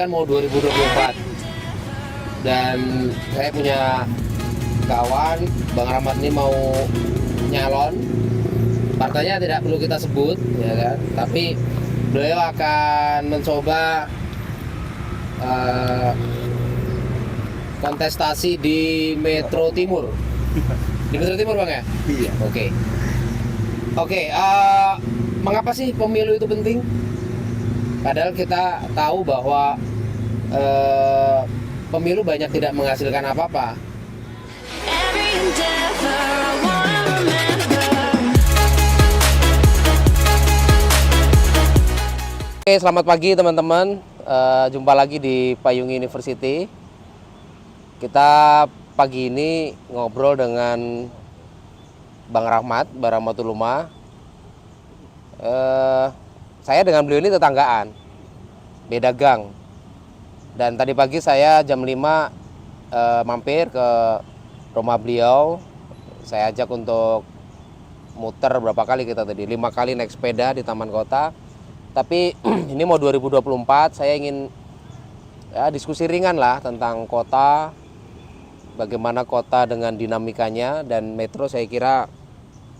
Kan mau 2024 dan saya punya kawan Bang Rahmat ini mau nyalon. Partainya tidak perlu kita sebut, ya kan? Tapi beliau akan mencoba kontestasi di Metro Timur. Di Metro Timur, Bang ya? Iya. Oke. Mengapa sih pemilu itu penting? Padahal kita tahu bahwa pemilu banyak tidak menghasilkan apa-apa. Oke, selamat pagi teman-teman. Jumpa lagi di Payung University. Kita pagi ini ngobrol dengan Bang Rahmatul Lumah. Saya dengan beliau ini tetanggaan, beda gang. Dan tadi pagi saya jam 5 mampir ke rumah beliau. Saya ajak untuk muter berapa kali kita tadi, 5 kali naik sepeda di taman kota. Tapi ini mau 2024, saya ingin diskusi ringan lah tentang kota, bagaimana kota dengan dinamikanya. Dan Metro saya kira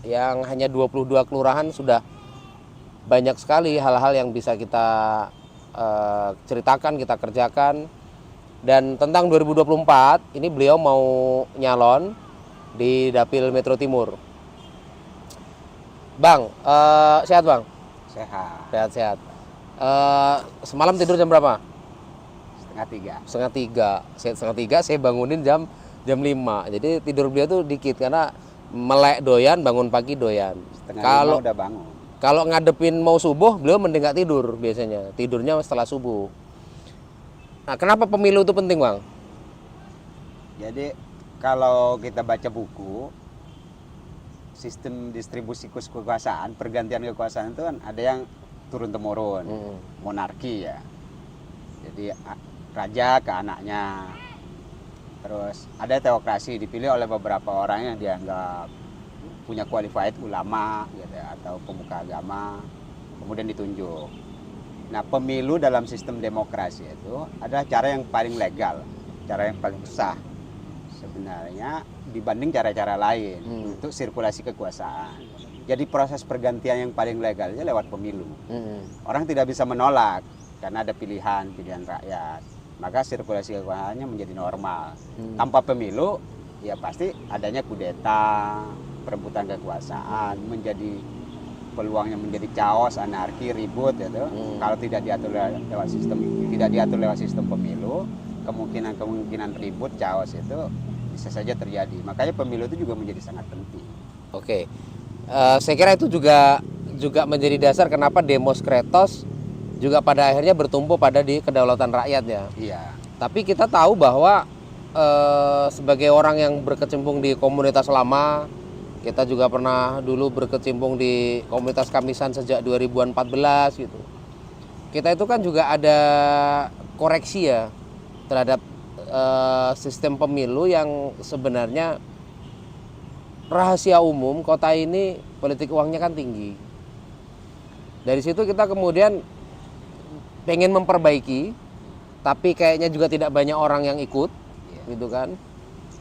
yang hanya 22 kelurahan sudah banyak sekali hal-hal yang bisa kita ceritakan, kita kerjakan. Dan tentang 2024, ini beliau mau nyalon di Dapil Metro Timur. Bang, sehat Bang? Sehat. Semalam tidur jam berapa? Setengah tiga, saya bangunin jam 5. Jadi tidur beliau tuh dikit karena melek doyan, bangun pagi doyan. Kalau udah bangun. Kalau ngadepin mau subuh, beliau mending nggak tidur biasanya. Tidurnya setelah subuh. Nah, kenapa pemilu itu penting, Bang? Jadi kalau kita baca buku, sistem distribusi kekuasaan, pergantian kekuasaan itu kan ada yang turun-temurun, monarki ya. Jadi raja ke anaknya. Terus ada teokrasi, dipilih oleh beberapa orang yang dianggap punya qualified, ulama gitu, atau pemuka agama, kemudian ditunjuk. Nah, pemilu dalam sistem demokrasi itu adalah cara yang paling legal, cara yang paling sah sebenarnya dibanding cara-cara lain untuk sirkulasi kekuasaan. Jadi proses pergantian yang paling legalnya lewat pemilu. Orang tidak bisa menolak karena ada pilihan rakyat. Maka sirkulasi kekuasaannya menjadi normal. Tanpa pemilu, ya pasti adanya kudeta, perebutan kekuasaan, menjadi peluangnya menjadi chaos, anarki, ribut gitu. Kalau tidak diatur lewat sistem pemilu, kemungkinan ribut, chaos itu bisa saja terjadi. Makanya pemilu itu juga menjadi sangat penting. Oke. Saya kira itu juga menjadi dasar kenapa demos Kretos juga pada akhirnya bertumpu pada di kedaulatan rakyat ya. Iya. Tapi kita tahu bahwa sebagai orang yang berkecimpung di komunitas lama, kita juga pernah dulu berkecimpung di komunitas Kamisan sejak 2014 gitu. Kita itu kan juga ada koreksi ya terhadap sistem pemilu yang sebenarnya rahasia umum kota ini politik uangnya kan tinggi. Dari situ kita kemudian pengen memperbaiki, tapi kayaknya juga tidak banyak orang yang ikut, gitu kan.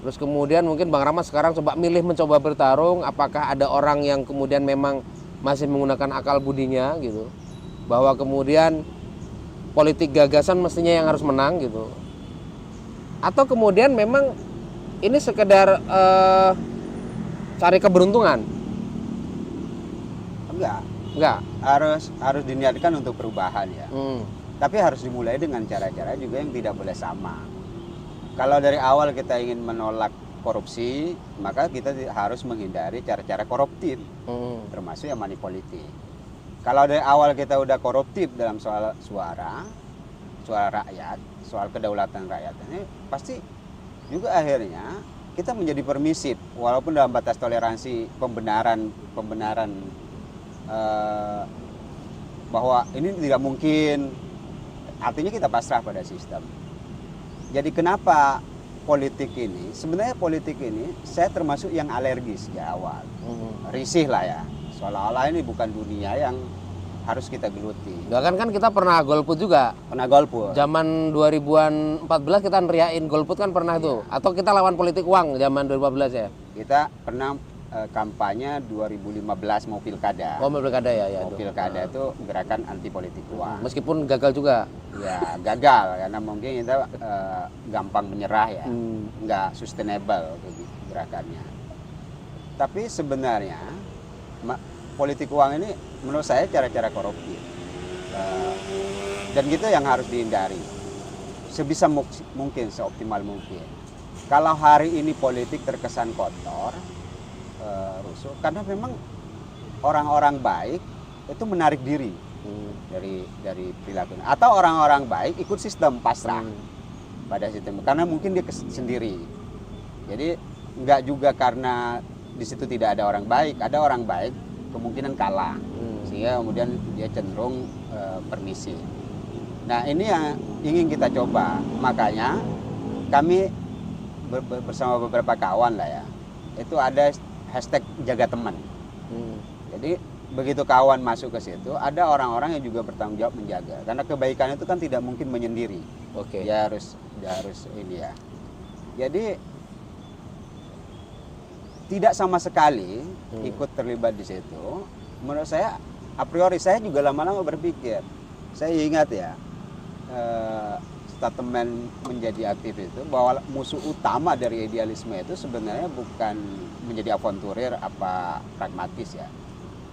Terus kemudian mungkin Bang Rahmat sekarang mencoba bertarung, apakah ada orang yang kemudian memang masih menggunakan akal budinya gitu, bahwa kemudian politik gagasan mestinya yang harus menang gitu, atau kemudian memang ini sekedar cari keberuntungan? Enggak. Harus diniatkan untuk perubahan ya. Tapi harus dimulai dengan cara-cara juga yang tidak boleh sama. Kalau dari awal kita ingin menolak korupsi, maka kita harus menghindari cara-cara koruptif, termasuk yang money politik. Kalau dari awal kita udah koruptif dalam soal suara rakyat, soal kedaulatan rakyat, ini pasti juga akhirnya kita menjadi permisif, walaupun dalam batas toleransi pembenaran bahwa ini tidak mungkin. Artinya kita pasrah pada sistem. Jadi kenapa sebenarnya politik ini saya termasuk yang alergis di awal. Risih lah ya, seolah-olah ini bukan dunia yang harus kita geluti. Bahkan kan kita pernah golput juga. Pernah golput. Zaman 2014 kita neriain golput kan pernah tuh. Atau kita lawan politik uang zaman 2014 ya. Kita pernah kampanye 2015 mau pilkada. Oh, pilkada ya, ya. Mau pilkada itu gerakan anti politik uang. Meskipun gagal juga. Ya gagal karena mungkin kita gampang menyerah ya, nggak sustainable gerakannya. Tapi sebenarnya politik uang ini menurut saya cara-cara koruptif, dan gitu yang harus dihindari sebisa mungkin, seoptimal mungkin. Kalau hari ini politik terkesan kotor, rusuh, karena memang orang-orang baik itu menarik diri dari perilaku, atau orang-orang baik ikut sistem pasrah pada sistem, karena mungkin dia sendiri. Jadi nggak juga karena di situ tidak ada orang baik, ada orang baik kemungkinan kalah, sehingga kemudian dia cenderung permisi. Nah ini yang ingin kita coba, makanya kami bersama beberapa kawan lah ya, itu ada hashtag jaga teman. Jadi begitu kawan masuk ke situ, ada orang-orang yang juga bertanggung jawab menjaga, karena kebaikan itu kan tidak mungkin menyendiri. Oke. Dia harus ini ya. Jadi tidak sama sekali ikut terlibat di situ. Menurut saya, a priori saya juga lama-lama berpikir. Saya ingat ya, statement menjadi aktivis itu bahwa musuh utama dari idealisme itu sebenarnya bukan menjadi avanturir apa pragmatis ya,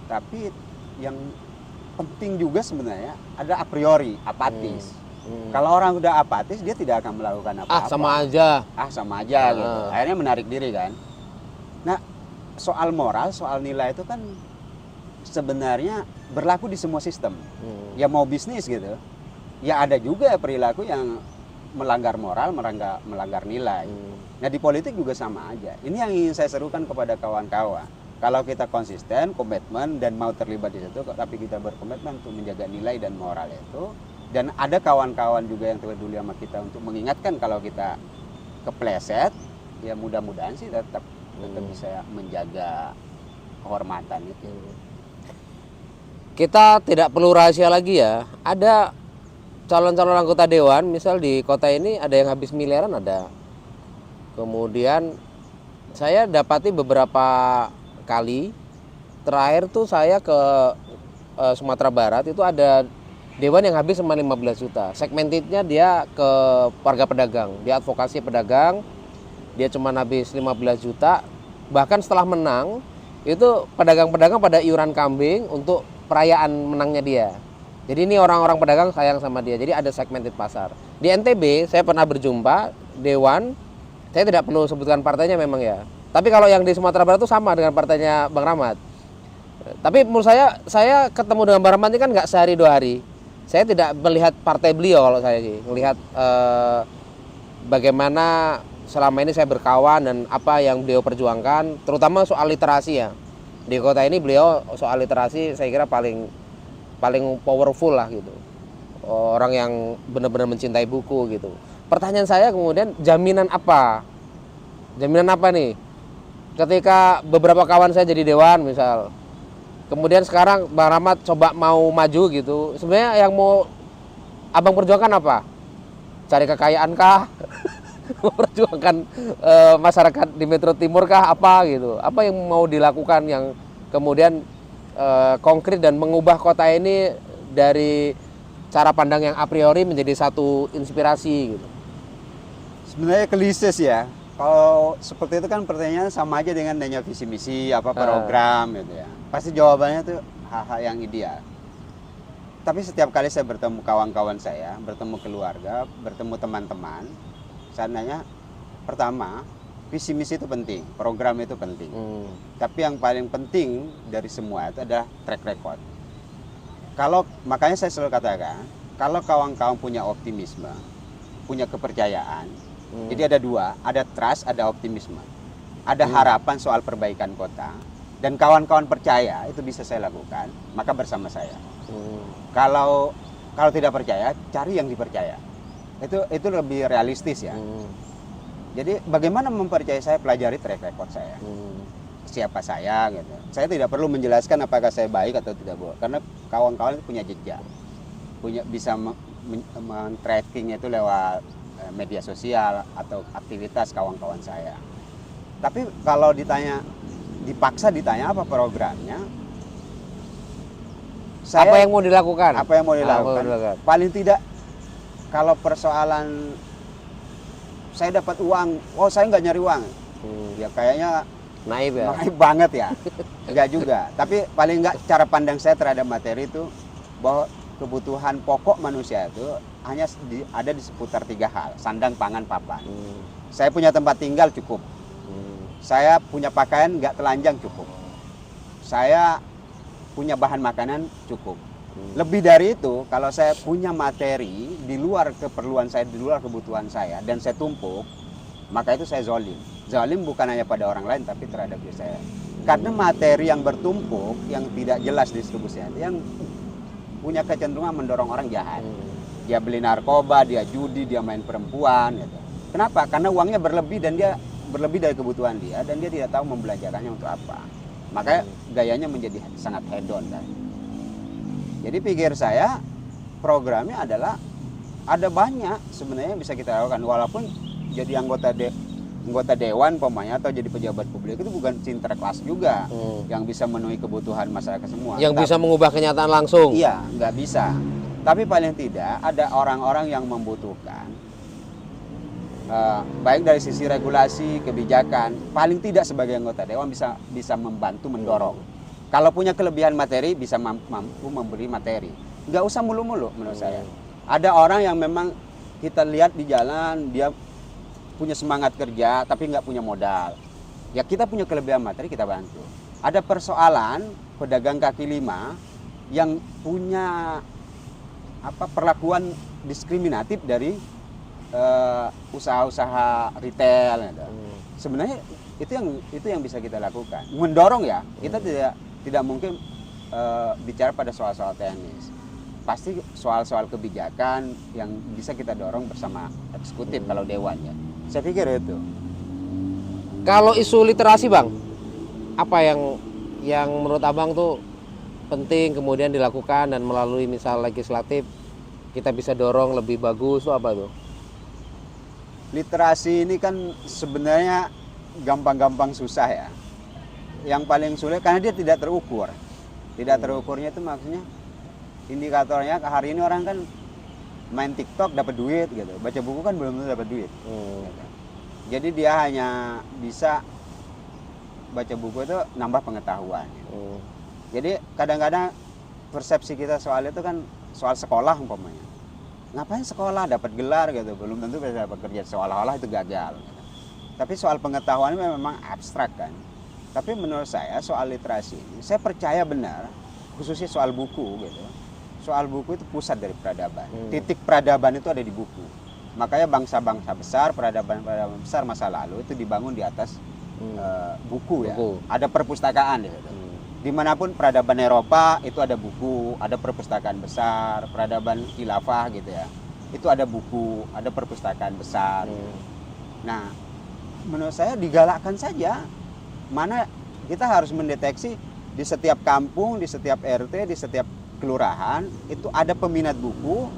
tapi yang penting juga sebenarnya ada a priori apatis. Kalau orang udah apatis, dia tidak akan melakukan apa-apa. Sama aja. Sama aja gitu. Akhirnya menarik diri kan. Nah, soal moral, soal nilai itu kan sebenarnya berlaku di semua sistem. Ya mau bisnis gitu, ya ada juga perilaku yang melanggar moral, melanggar nilai. Nah di politik juga sama aja. Ini yang ingin saya serukan kepada kawan-kawan. Kalau kita konsisten, komitmen, dan mau terlibat di situ, tapi kita berkomitmen untuk menjaga nilai dan moral itu, dan ada kawan-kawan juga yang peduli sama kita untuk mengingatkan kalau kita kepleset, ya mudah-mudahan sih tetap bisa menjaga kehormatan itu. Kita tidak perlu rahasia lagi ya. Ada calon-calon anggota dewan, misal di kota ini ada yang habis miliaran ada. Kemudian saya dapati beberapa kali, terakhir tuh saya ke Sumatera Barat itu ada dewan yang habis cuma 15 juta. Segmentednya dia ke warga pedagang, dia advokasi pedagang. Dia cuma habis 15 juta, bahkan setelah menang itu pedagang-pedagang pada iuran kambing untuk perayaan menangnya dia. Jadi ini orang-orang pedagang sayang sama dia, jadi ada segmented pasar. Di NTB saya pernah berjumpa dewan, saya tidak perlu sebutkan partainya memang ya, tapi kalau yang di Sumatera Barat itu sama dengan partainya Bang Rahmat. Tapi menurut saya ketemu dengan Bang Rahmat ini kan nggak sehari 2 hari. Saya tidak melihat partai beliau, kalau saya sih melihat bagaimana selama ini saya berkawan dan apa yang beliau perjuangkan, terutama soal literasi ya. Di kota ini beliau soal literasi saya kira paling powerful lah gitu. Orang yang benar-benar mencintai buku gitu. Pertanyaan saya kemudian, jaminan apa? Jaminan apa nih? Ketika beberapa kawan saya jadi dewan misal, kemudian sekarang Bang Rahmat coba mau maju gitu, sebenarnya yang mau Abang perjuangkan apa? Cari kekayaan kah? Memperjuangkan masyarakat di Metro Timur kah, apa gitu? Apa yang mau dilakukan yang kemudian konkret dan mengubah kota ini dari cara pandang yang a priori menjadi satu inspirasi gitu? Sebenarnya klise ya. Kalau seperti itu kan pertanyaan sama aja dengan nanya visi misi apa program gitu ya. Pasti jawabannya tuh hal-hal yang ideal. Tapi setiap kali saya bertemu kawan-kawan saya, bertemu keluarga, bertemu teman-teman, saya nanya, pertama, visi misi itu penting, program itu penting. Tapi yang paling penting dari semua itu adalah track record. Makanya saya selalu katakan, kalau kawan-kawan punya optimisme, punya kepercayaan, jadi ada 2, ada trust, ada optimisme. Ada harapan soal perbaikan kota, dan kawan-kawan percaya itu bisa saya lakukan, maka bersama saya. Kalau tidak percaya, cari yang dipercaya. Itu lebih realistis ya. Jadi bagaimana mempercayai saya, pelajari track record saya. Siapa saya gitu. Saya tidak perlu menjelaskan apakah saya baik atau tidak, karena kawan-kawan itu punya jejak, bisa men-tracking itu lewat media sosial atau aktivitas kawan-kawan saya. Tapi kalau dipaksa ditanya apa programnya, Apa yang mau dilakukan? Apa yang mau dilakukan? Paling tidak kalau persoalan saya dapat uang, oh saya nggak nyari uang, ya kayaknya Naif ya. naif banget ya. Enggak juga. Tapi paling enggak cara pandang saya terhadap materi itu bahwa kebutuhan pokok manusia itu hanya ada di seputar 3 hal: sandang, pangan, papan. Saya punya tempat tinggal cukup. Saya punya pakaian nggak telanjang cukup. Saya punya bahan makanan cukup. Lebih dari itu, kalau saya punya materi di luar keperluan saya, di luar kebutuhan saya, dan saya tumpuk, maka itu saya zolim. Zolim bukan hanya pada orang lain, tapi terhadap diri saya. Karena materi yang bertumpuk, yang tidak jelas distribusinya, yang punya kecenderungan mendorong orang jahat. Dia beli narkoba, dia judi, dia main perempuan. Gitu. Kenapa? Karena uangnya berlebih dan dia berlebih dari kebutuhan dia, dan dia tidak tahu membelanjakannya untuk apa. Makanya gayanya menjadi sangat hedon kan. Jadi pikir saya programnya adalah ada banyak sebenarnya yang bisa kita lakukan, walaupun jadi anggota dewan pokoknya atau jadi pejabat publik itu bukan sinterklas juga yang bisa memenuhi kebutuhan masyarakat semua. Yang bisa mengubah kenyataan langsung. Iya, nggak bisa. Tapi paling tidak ada orang-orang yang membutuhkan baik dari sisi regulasi, kebijakan, paling tidak sebagai anggota dewan bisa membantu mendorong. Kalau punya kelebihan materi bisa mampu memberi materi. Nggak usah mulu-mulu menurut saya. Ada orang yang memang kita lihat di jalan dia punya semangat kerja tapi nggak punya modal. Ya kita punya kelebihan materi kita bantu. Ada persoalan pedagang kaki lima yang punya perlakuan diskriminatif dari usaha-usaha retail. Sebenarnya itu yang bisa kita lakukan. Mendorong ya. Kita tidak mungkin bicara pada soal-soal teknis. Pasti soal-soal kebijakan yang bisa kita dorong bersama eksekutif kalau dewan ya. Saya pikir itu. Kalau isu literasi Bang, apa yang menurut Abang tuh penting kemudian dilakukan dan melalui misal legislatif kita bisa dorong lebih bagus tuh apa tuh? Literasi ini kan sebenarnya gampang-gampang susah ya. Yang paling sulit karena dia tidak terukur. Tidak terukurnya itu maksudnya indikatornya hari ini orang kan main TikTok dapat duit gitu. Baca buku kan belum tentu dapat duit. Gitu. Jadi dia hanya bisa baca buku itu nambah pengetahuan. Gitu. Jadi kadang-kadang persepsi kita soal itu kan soal sekolah umpamanya. Ngapain sekolah dapat gelar gitu, belum tentu bisa dapat kerja, seolah-olah itu gagal. Gitu. Tapi soal pengetahuan memang abstrak kan. Tapi menurut saya soal literasi ini, saya percaya benar, khususnya soal buku gitu. Soal buku itu pusat dari peradaban. Titik peradaban itu ada di buku. Makanya bangsa-bangsa besar, peradaban besar masa lalu itu dibangun di atas buku ya. Ada perpustakaan gitu. Dimanapun peradaban Eropa itu ada buku, ada perpustakaan besar, peradaban khilafah gitu ya. Itu ada buku, ada perpustakaan besar. Nah, menurut saya digalakkan saja. Mana kita harus mendeteksi di setiap kampung, di setiap RT, di setiap kelurahan itu ada peminat buku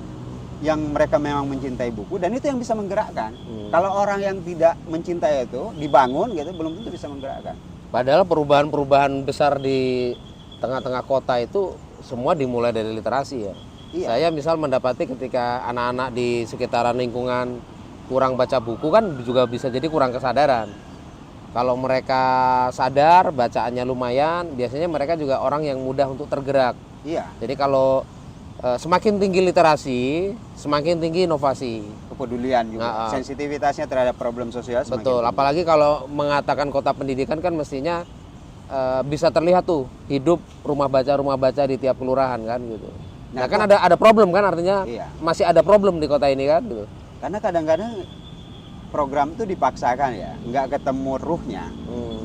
yang mereka memang mencintai buku dan itu yang bisa menggerakkan. Kalau orang yang tidak mencintai itu dibangun gitu belum tentu bisa menggerakkan. Padahal perubahan-perubahan besar di tengah-tengah kota itu semua dimulai dari literasi ya. Iya. Saya misal mendapati ketika anak-anak di sekitaran lingkungan kurang baca buku kan juga bisa jadi kurang kesadaran. Kalau mereka sadar, bacaannya lumayan, biasanya mereka juga orang yang mudah untuk tergerak. Iya. Jadi kalau semakin tinggi literasi, semakin tinggi inovasi. Kepedulian juga, sensitivitasnya terhadap problem sosial semakin betul, tinggi. Apalagi kalau mengatakan kota pendidikan kan mestinya bisa terlihat tuh hidup rumah baca di tiap kelurahan kan gitu. Nah kan ada problem kan artinya masih ada problem di kota ini kan gitu. Karena kadang-kadang program itu dipaksakan ya, nggak ketemu ruhnya.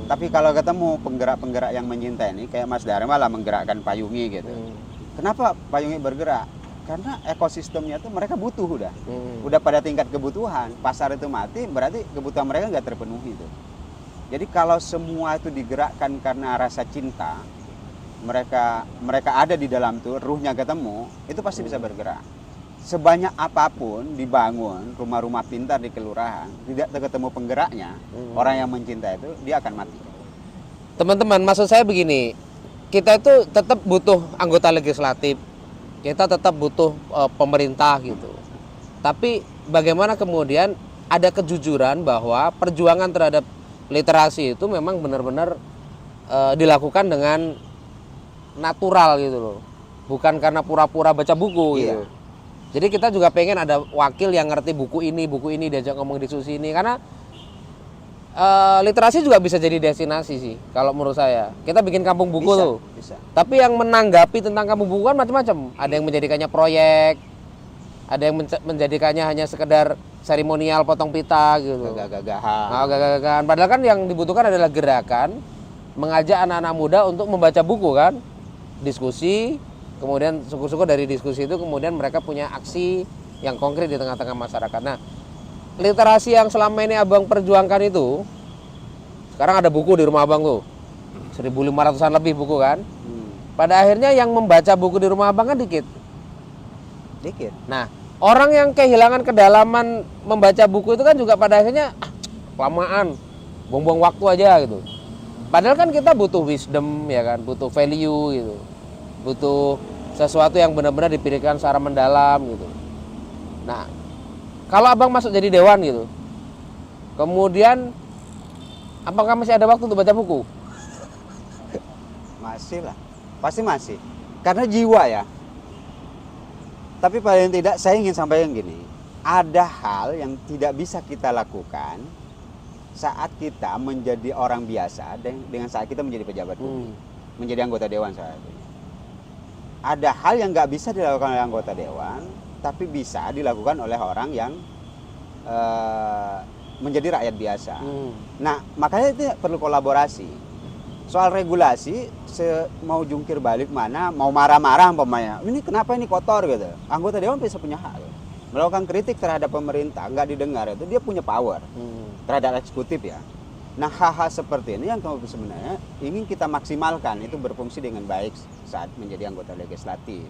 Tapi kalau ketemu penggerak-penggerak yang menyintai ini, kayak Mas Dharma lah menggerakkan Payungi gitu. Kenapa Payungi bergerak? Karena ekosistemnya tuh mereka butuh udah pada tingkat kebutuhan. Pasar itu mati, berarti kebutuhan mereka nggak terpenuhi tuh. Jadi kalau semua itu digerakkan karena rasa cinta, mereka ada di dalam tuh, ruhnya ketemu, itu pasti bisa bergerak. Sebanyak apapun dibangun rumah-rumah pintar di kelurahan, tidak ketemu penggeraknya, orang yang mencintai itu dia akan mati. Teman-teman, maksud saya begini, kita itu tetap butuh anggota legislatif, kita tetap butuh pemerintah gitu. Tapi bagaimana kemudian ada kejujuran bahwa perjuangan terhadap literasi itu memang benar-benar dilakukan dengan natural gitu loh, bukan karena pura-pura baca buku gitu. Jadi kita juga pengen ada wakil yang ngerti buku ini diajak ngomong diskusi ini, karena literasi juga bisa jadi destinasi sih kalau menurut saya. Kita bikin kampung buku tuh. Bisa. Tapi yang menanggapi tentang kampung buku kan macam-macam. Ada yang menjadikannya proyek, ada yang menjadikannya hanya sekedar seremonial potong pita gitu. Gagah-gagahan. Gagah-gagahan. Padahal kan yang dibutuhkan adalah gerakan mengajak anak-anak muda untuk membaca buku kan, diskusi. Kemudian syukur-syukur dari diskusi itu kemudian mereka punya aksi yang konkret di tengah-tengah masyarakat. Nah, literasi yang selama ini abang perjuangkan itu, sekarang ada buku di rumah abang tuh 1.500-an lebih buku kan. Pada akhirnya yang membaca buku di rumah abang kan dikit. Nah, orang yang kehilangan kedalaman membaca buku itu kan juga pada akhirnya kelamaan, buang-buang waktu aja gitu. Padahal kan kita butuh wisdom ya kan, butuh value gitu, butuh sesuatu yang benar-benar dipikirkan secara mendalam gitu. Nah, kalau abang masuk jadi dewan gitu, kemudian apakah masih ada waktu untuk baca buku? Masih lah, pasti masih. Karena jiwa ya. Tapi paling tidak saya ingin sampaikan gini, ada hal yang tidak bisa kita lakukan saat kita menjadi orang biasa dengan saat kita menjadi pejabat publik, menjadi anggota dewan saat itu. Ada hal yang nggak bisa dilakukan oleh anggota dewan, tapi bisa dilakukan oleh orang yang menjadi rakyat biasa. Nah, makanya itu perlu kolaborasi. Soal regulasi, mau jungkir balik mana, mau marah-marah umpamanya, ini kenapa ini kotor gitu. Anggota dewan bisa punya hak. Melakukan kritik terhadap pemerintah, nggak didengar, itu dia punya power terhadap eksekutif ya. Nah, hal-hal seperti ini yang sebenarnya ingin kita maksimalkan, itu berfungsi dengan baik saat menjadi anggota legislatif.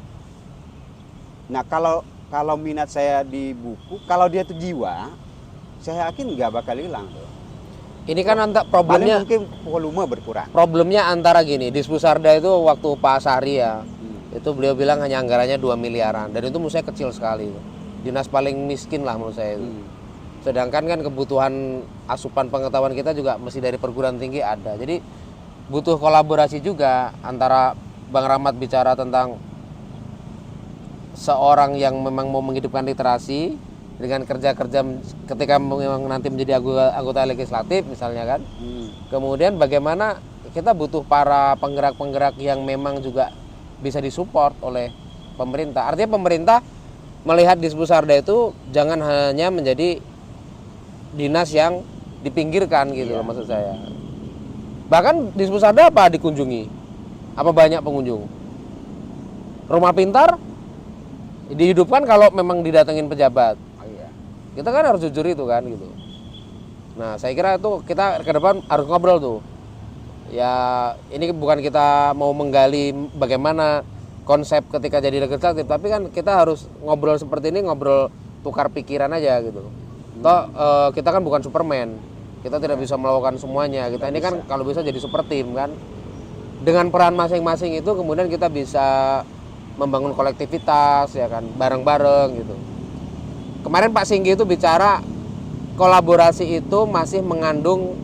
Nah, kalau minat saya di buku, kalau dia itu jiwa, saya yakin nggak bakal hilang tuh. Ini kan problemnya mungkin volume berkurang. Problemnya antara gini, Dispusarda itu waktu Pak Sari ya, itu beliau bilang hanya anggarannya 2 miliaran, dan itu menurut saya kecil sekali. Dinas paling miskin lah menurut saya itu. Sedangkan kan kebutuhan asupan pengetahuan kita juga mesti dari perguruan tinggi ada. Jadi butuh kolaborasi juga antara Bang Rahmat bicara tentang seorang yang memang mau menghidupkan literasi dengan kerja-kerja ketika memang nanti menjadi anggota legislatif misalnya kan. Kemudian bagaimana kita butuh para penggerak-penggerak yang memang juga bisa disupport oleh pemerintah. Artinya pemerintah melihat Dispusarda itu jangan hanya menjadi dinas yang dipinggirkan gitu loh maksud saya. Bahkan Dispusarda apa dikunjungi? Apa banyak pengunjung? Rumah pintar dihidupkan kalau memang didatengin pejabat. Kita kan harus jujur itu kan gitu. Nah, saya kira itu kita ke depan harus ngobrol tuh. Ya, ini bukan kita mau menggali bagaimana konsep ketika jadi legislatif, tapi kan kita harus ngobrol seperti ini, ngobrol tukar pikiran aja gitu. Toh kita kan bukan Superman, kita tidak bisa melakukan semuanya. Kita ini kan kalau bisa jadi super team kan. Dengan peran masing-masing itu kemudian kita bisa membangun kolektivitas ya kan, bareng-bareng gitu. Kemarin Pak Singgi itu bicara kolaborasi itu masih mengandung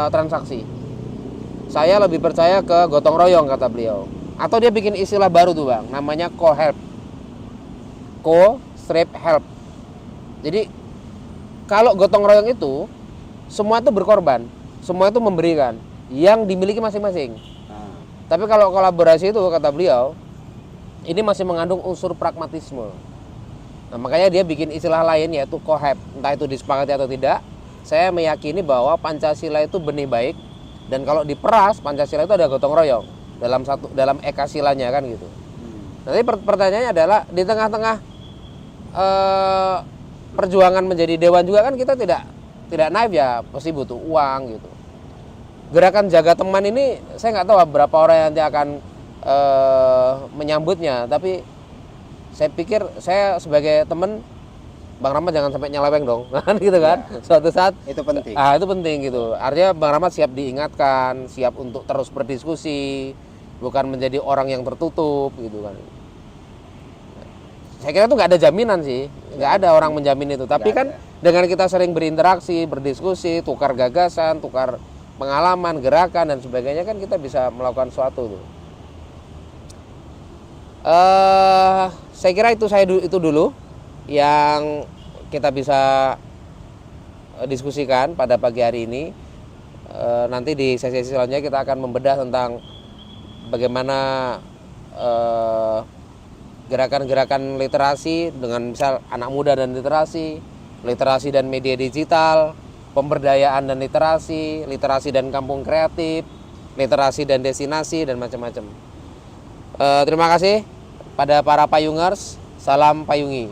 transaksi. Saya lebih percaya ke gotong royong kata beliau. Atau dia bikin istilah baru tuh Bang, namanya co-help. Co-help. Jadi kalau gotong royong itu semua itu berkorban, semua itu memberikan yang dimiliki masing-masing. Tapi kalau kolaborasi itu kata beliau ini masih mengandung unsur pragmatisme. Nah, makanya dia bikin istilah lain yaitu co-help. Entah itu disepakati atau tidak, saya meyakini bahwa Pancasila itu benih baik, dan kalau diperas Pancasila itu ada gotong royong dalam ekasilanya kan gitu. Nanti pertanyaannya adalah di tengah-tengah perjuangan menjadi dewan juga kan kita tidak naif ya, pasti butuh uang gitu. Gerakan Jaga Teman ini saya nggak tahu berapa orang yang nanti akan menyambutnya. Tapi saya pikir saya sebagai teman, Bang Rahmat jangan sampai nyeleweng dong, kan gitu kan. Suatu saat Itu penting. itu penting gitu. Artinya Bang Rahmat siap diingatkan, siap untuk terus berdiskusi, bukan menjadi orang yang tertutup gitu kan. Saya kira itu nggak ada jaminan sih, nggak ada orang menjamin itu. Tapi kan dengan kita sering berinteraksi, berdiskusi, tukar gagasan, tukar pengalaman, gerakan dan sebagainya, kan kita bisa melakukan sesuatu tuh. Saya kira itu dulu yang kita bisa diskusikan pada pagi hari ini. Nanti di sesi selanjutnya kita akan membedah tentang bagaimana gerakan-gerakan literasi dengan misal anak muda dan literasi dan media digital, pemberdayaan dan literasi dan kampung kreatif, literasi dan destinasi dan macam-macam. Terima kasih pada para payungers, salam payungi.